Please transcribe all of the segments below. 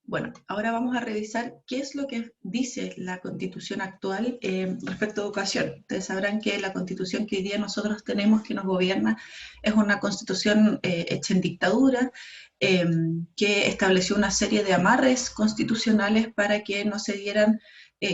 Bueno, ahora vamos a revisar qué es lo que dice la Constitución actual respecto a educación. Ustedes sabrán que la Constitución que hoy día nosotros tenemos, que nos gobierna, es una Constitución hecha en dictadura, eh, que estableció una serie de amarres constitucionales para que no se dieran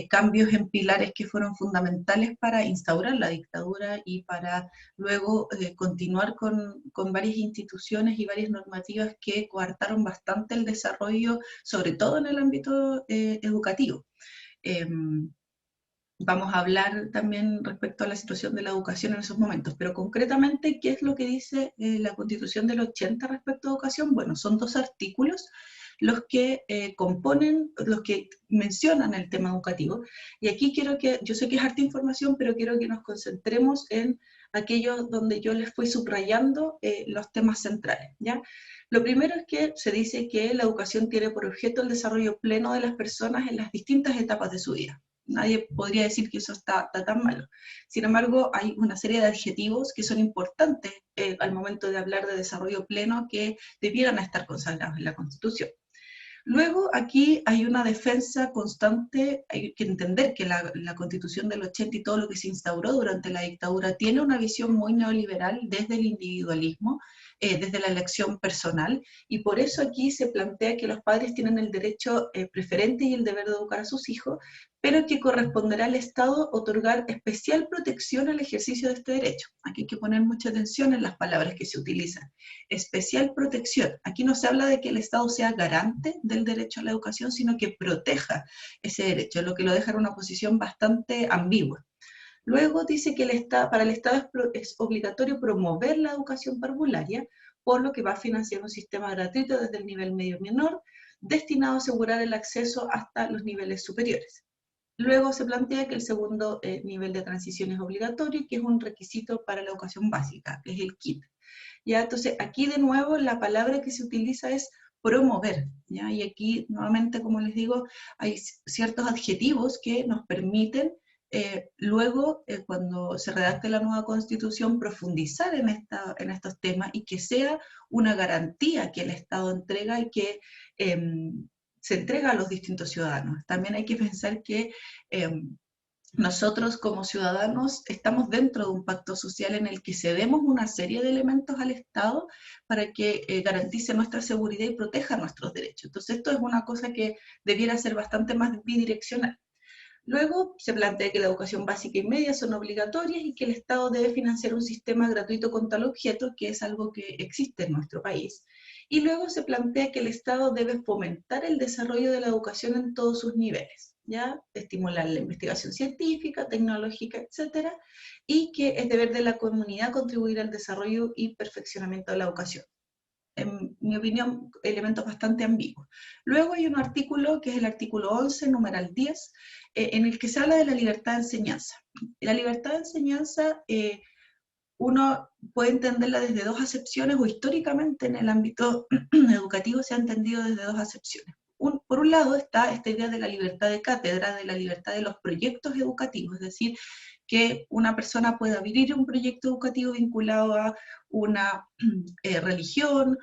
cambios en pilares que fueron fundamentales para instaurar la dictadura y para luego continuar con varias instituciones y varias normativas que coartaron bastante el desarrollo, sobre todo en el ámbito educativo. Eh, Vamos a hablar también respecto a la situación de la educación en esos momentos, pero concretamente, ¿qué es lo que dice la Constitución del 80 respecto a educación? Bueno, son dos artículos los que componen, los que mencionan el tema educativo, y aquí quiero que, yo sé que es harta información, pero quiero que nos concentremos en aquellos donde yo les fui subrayando los temas centrales, ¿ya? Lo primero es que se dice que la educación tiene por objeto el desarrollo pleno de las personas en las distintas etapas de su vida. Nadie podría decir que eso está tan malo. Sin embargo, hay una serie de adjetivos que son importantes al momento de hablar de desarrollo pleno que debieran estar consagrados en la Constitución. Luego, aquí hay una defensa constante, hay que entender que la Constitución del 80 y todo lo que se instauró durante la dictadura tiene una visión muy neoliberal desde el individualismo, desde la elección personal, y por eso aquí se plantea que los padres tienen el derecho preferente y el deber de educar a sus hijos, pero que corresponderá al Estado otorgar especial protección al ejercicio de este derecho. Aquí hay que poner mucha atención en las palabras que se utilizan. Especial protección. Aquí no se habla de que el Estado sea garante del derecho a la educación, sino que proteja ese derecho, lo que lo deja en una posición bastante ambigua. Luego dice que para el Estado es obligatorio promover la educación parvularia, por lo que va a financiar un sistema gratuito desde el nivel medio menor, destinado a asegurar el acceso hasta los niveles superiores. Luego se plantea que el segundo nivel de transición es obligatorio, que es un requisito para la educación básica, que es el KIT. ¿Ya? Entonces, aquí de nuevo la palabra que se utiliza es promover, ¿ya? Y aquí nuevamente, como les digo, hay ciertos adjetivos que nos permiten luego, cuando se redacte la nueva constitución, profundizar en estos temas y que sea una garantía que el Estado entrega y que se entrega a los distintos ciudadanos. También hay que pensar que nosotros como ciudadanos estamos dentro de un pacto social en el que cedemos una serie de elementos al Estado para que garantice nuestra seguridad y proteja nuestros derechos. Entonces esto es una cosa que debiera ser bastante más bidireccional. Luego se plantea que la educación básica y media son obligatorias y que el Estado debe financiar un sistema gratuito con tal objeto, que es algo que existe en nuestro país. Y luego se plantea que el Estado debe fomentar el desarrollo de la educación en todos sus niveles, ¿ya? Estimular la investigación científica, tecnológica, etcétera, y que es deber de la comunidad contribuir al desarrollo y perfeccionamiento de la educación. En mi opinión, elementos bastante ambiguos. Luego hay un artículo que es el artículo 11, numeral 10, en el que se habla de la libertad de enseñanza. La libertad de enseñanza, uno puede entenderla desde dos acepciones, o históricamente en el ámbito educativo se ha entendido desde dos acepciones. Por un lado está esta idea de la libertad de cátedra, de la libertad de los proyectos educativos, es decir, que una persona pueda abrir un proyecto educativo vinculado a una religión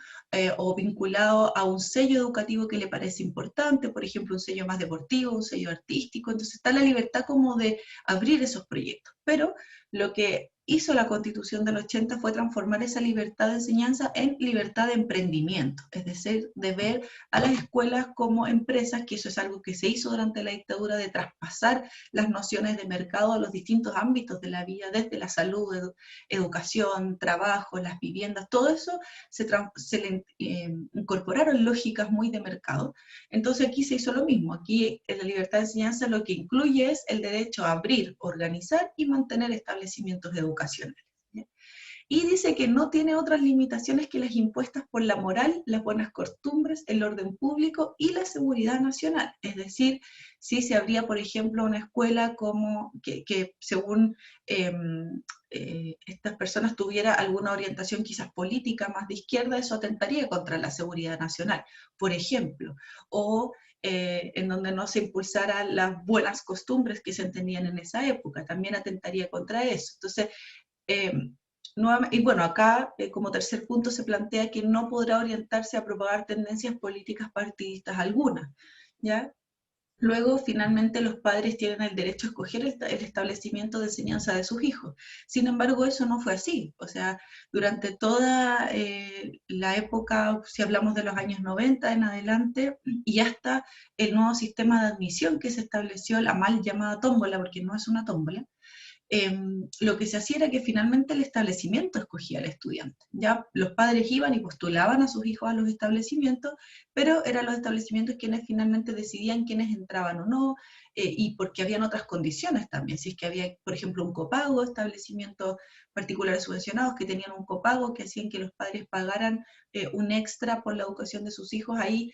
o vinculado a un sello educativo que le parece importante, por ejemplo, un sello más deportivo, un sello artístico. Entonces está la libertad como de abrir esos proyectos. Pero lo que hizo la Constitución del 80 fue transformar esa libertad de enseñanza en libertad de emprendimiento, es decir, de ver a las escuelas como empresas, que eso es algo que se hizo durante la dictadura, de traspasar las nociones de mercado a los distintos ámbitos de la vida, desde la salud, educación, trabajo, las viviendas, todo eso se le incorporaron lógicas muy de mercado. Entonces aquí se hizo lo mismo. Aquí en la libertad de enseñanza lo que incluye es el derecho a abrir, organizar y mantener establecimientos educacionales. ¿Ya? Y dice que no tiene otras limitaciones que las impuestas por la moral, las buenas costumbres, el orden público y la seguridad nacional. Es decir, si se abría, por ejemplo, una escuela como que según estas personas tuviera alguna orientación quizás política más de izquierda, eso atentaría contra la seguridad nacional, por ejemplo, o en donde no se impulsaran las buenas costumbres que se entendían en esa época, también atentaría contra eso. Entonces, Y bueno, acá como tercer punto se plantea que no podrá orientarse a propagar tendencias políticas partidistas algunas, ¿ya? Luego, finalmente, los padres tienen el derecho a escoger el establecimiento de enseñanza de sus hijos. Sin embargo, eso no fue así. O sea, durante toda la época, si hablamos de los años 90 en adelante, y hasta el nuevo sistema de admisión que se estableció, la mal llamada tómbola, porque no es una tómbola, lo que se hacía era que finalmente el establecimiento escogía al estudiante. Ya los padres iban y postulaban a sus hijos a los establecimientos, pero eran los establecimientos quienes finalmente decidían quiénes entraban o no, y porque habían otras condiciones también. Si es que había, por ejemplo, un copago, establecimientos particulares subvencionados que tenían un copago que hacían que los padres pagaran un extra por la educación de sus hijos, ahí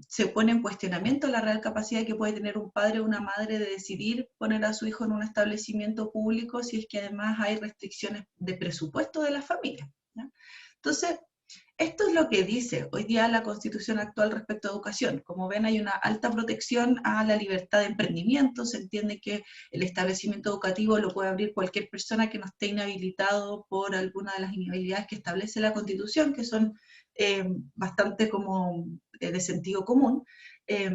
se pone en cuestionamiento la real capacidad que puede tener un padre o una madre de decidir poner a su hijo en un establecimiento público si es que además hay restricciones de presupuesto de la familia, ¿ya? Entonces, esto es lo que dice hoy día la Constitución actual respecto a educación. Como ven, hay una alta protección a la libertad de emprendimiento. Se entiende que el establecimiento educativo lo puede abrir cualquier persona que no esté inhabilitado por alguna de las inhabilidades que establece la Constitución, que son bastante como de sentido común. Eh,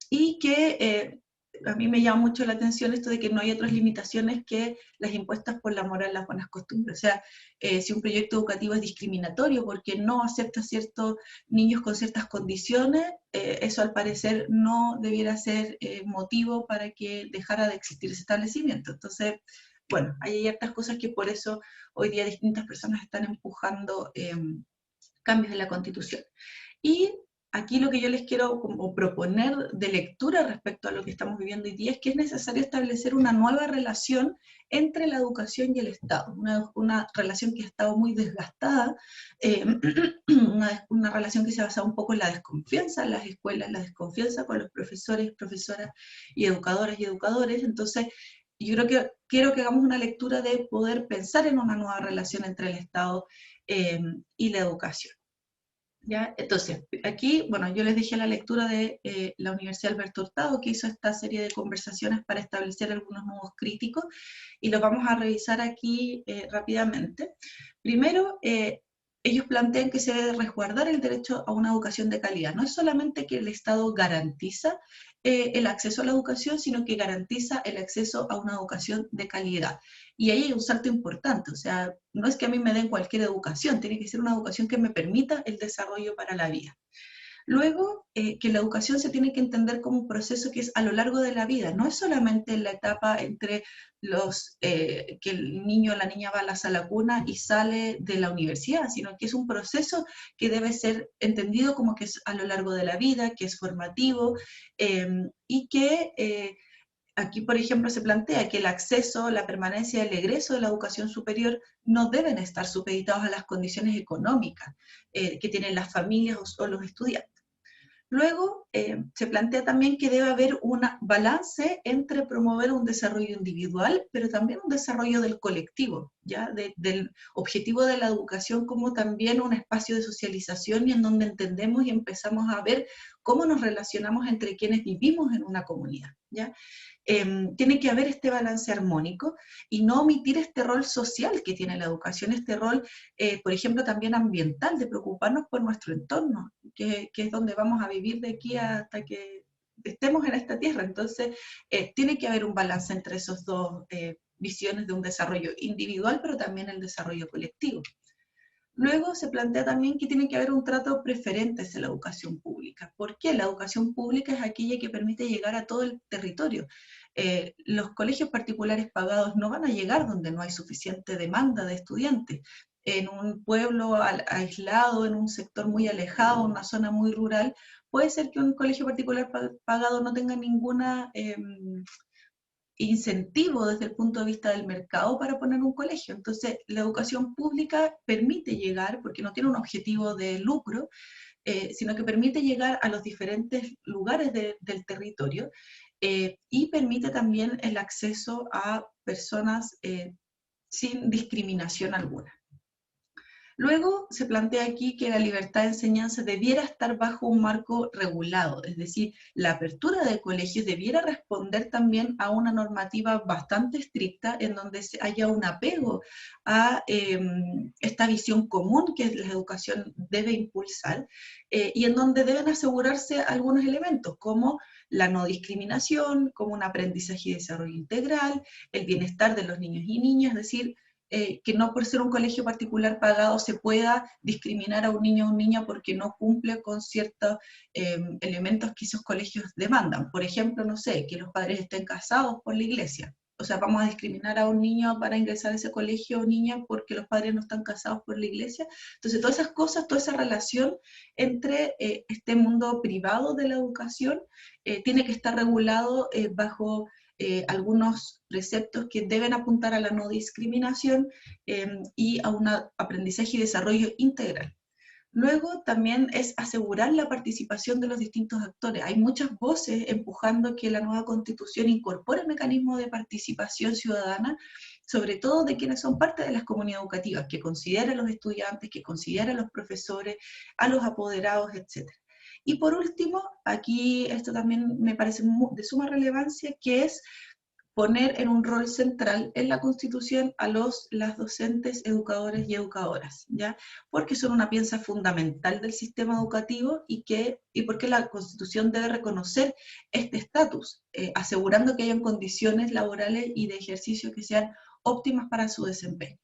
y que a mí me llama mucho la atención esto de que no hay otras limitaciones que las impuestas por la moral, las buenas costumbres. O sea, si un proyecto educativo es discriminatorio porque no acepta ciertos niños con ciertas condiciones, eso al parecer no debiera ser motivo para que dejara de existir ese establecimiento. Entonces, bueno, hay ciertas cosas que por eso hoy día distintas personas están empujando cambios en la Constitución. Y aquí lo que yo les quiero como proponer de lectura respecto a lo que estamos viviendo hoy día es que es necesario establecer una nueva relación entre la educación y el Estado, una relación que ha estado muy desgastada, eh, una relación que se basa un poco en la desconfianza en las escuelas, la desconfianza con los profesores, profesoras y educadoras y educadores. Entonces, yo creo que quiero que hagamos una lectura de poder pensar en una nueva relación entre el Estado y la educación. ¿Ya? Entonces, aquí, bueno, yo les dije la lectura de la Universidad Alberto Hurtado, que hizo esta serie de conversaciones para establecer algunos nudos críticos, y los vamos a revisar aquí rápidamente. Primero, ellos plantean que se debe resguardar el derecho a una educación de calidad. No es solamente que el Estado garantiza el acceso a la educación, sino que garantiza el acceso a una educación de calidad. Y ahí hay un salto importante, o sea, no es que a mí me den cualquier educación, tiene que ser una educación que me permita el desarrollo para la vida. Luego, que la educación se tiene que entender como un proceso que es a lo largo de la vida, no es solamente en la etapa entre que el niño o la niña va a la sala cuna y sale de la universidad, sino que es un proceso que debe ser entendido como que es a lo largo de la vida, que es formativo, y que aquí, por ejemplo, se plantea que el acceso, la permanencia y el egreso de la educación superior no deben estar supeditados a las condiciones económicas que tienen las familias o los estudiantes. Luego, se plantea también que debe haber un balance entre promover un desarrollo individual, pero también un desarrollo del colectivo, ¿ya? Del objetivo de la educación como también un espacio de socialización y en donde entendemos y empezamos a ver cómo nos relacionamos entre quienes vivimos en una comunidad, ¿ya? Tiene que haber este balance armónico y no omitir este rol social que tiene la educación, este rol, por ejemplo, también ambiental, de preocuparnos por nuestro entorno, que es donde vamos a vivir de aquí hasta que estemos en esta tierra. Entonces, tiene que haber un balance entre esos dos visiones de un desarrollo individual, pero también el desarrollo colectivo. Luego se plantea también que tiene que haber un trato preferente hacia la educación pública. ¿Por qué? La educación pública es aquella que permite llegar a todo el territorio. Los colegios particulares pagados no van a llegar donde no hay suficiente demanda de estudiantes. En un pueblo aislado, en un sector muy alejado, una zona muy rural, puede ser que un colegio particular pagado no tenga ninguna incentivo desde el punto de vista del mercado para poner un colegio. Entonces, la educación pública permite llegar, porque no tiene un objetivo de lucro, sino que permite llegar a los diferentes lugares del territorio y permite también el acceso a personas sin discriminación alguna. Luego se plantea aquí que la libertad de enseñanza debiera estar bajo un marco regulado, es decir, la apertura de colegios debiera responder también a una normativa bastante estricta en donde haya un apego a esta visión común que la educación debe impulsar y en donde deben asegurarse algunos elementos como la no discriminación, como un aprendizaje y desarrollo integral, el bienestar de los niños y niñas, es decir, que no por ser un colegio particular pagado se pueda discriminar a un niño o una niña porque no cumple con ciertos elementos que esos colegios demandan. Por ejemplo, no sé, que los padres estén casados por la iglesia. O sea, vamos a discriminar a un niño para ingresar a ese colegio o niña porque los padres no están casados por la iglesia. Entonces, todas esas cosas, toda esa relación entre este mundo privado de la educación tiene que estar regulado bajo algunos preceptos que deben apuntar a la no discriminación y a un aprendizaje y desarrollo integral. Luego también es asegurar la participación de los distintos actores. Hay muchas voces empujando que la nueva constitución incorpore mecanismos de participación ciudadana, sobre todo de quienes son parte de las comunidades educativas, que considera a los estudiantes, que considera a los profesores, a los apoderados, etc. Y por último, aquí esto también me parece de suma relevancia, que es poner en un rol central en la Constitución a las docentes, educadores y educadoras, ¿ya? Porque son una pieza fundamental del sistema educativo y porque la Constitución debe reconocer este estatus, asegurando que hayan condiciones laborales y de ejercicio que sean óptimas para su desempeño.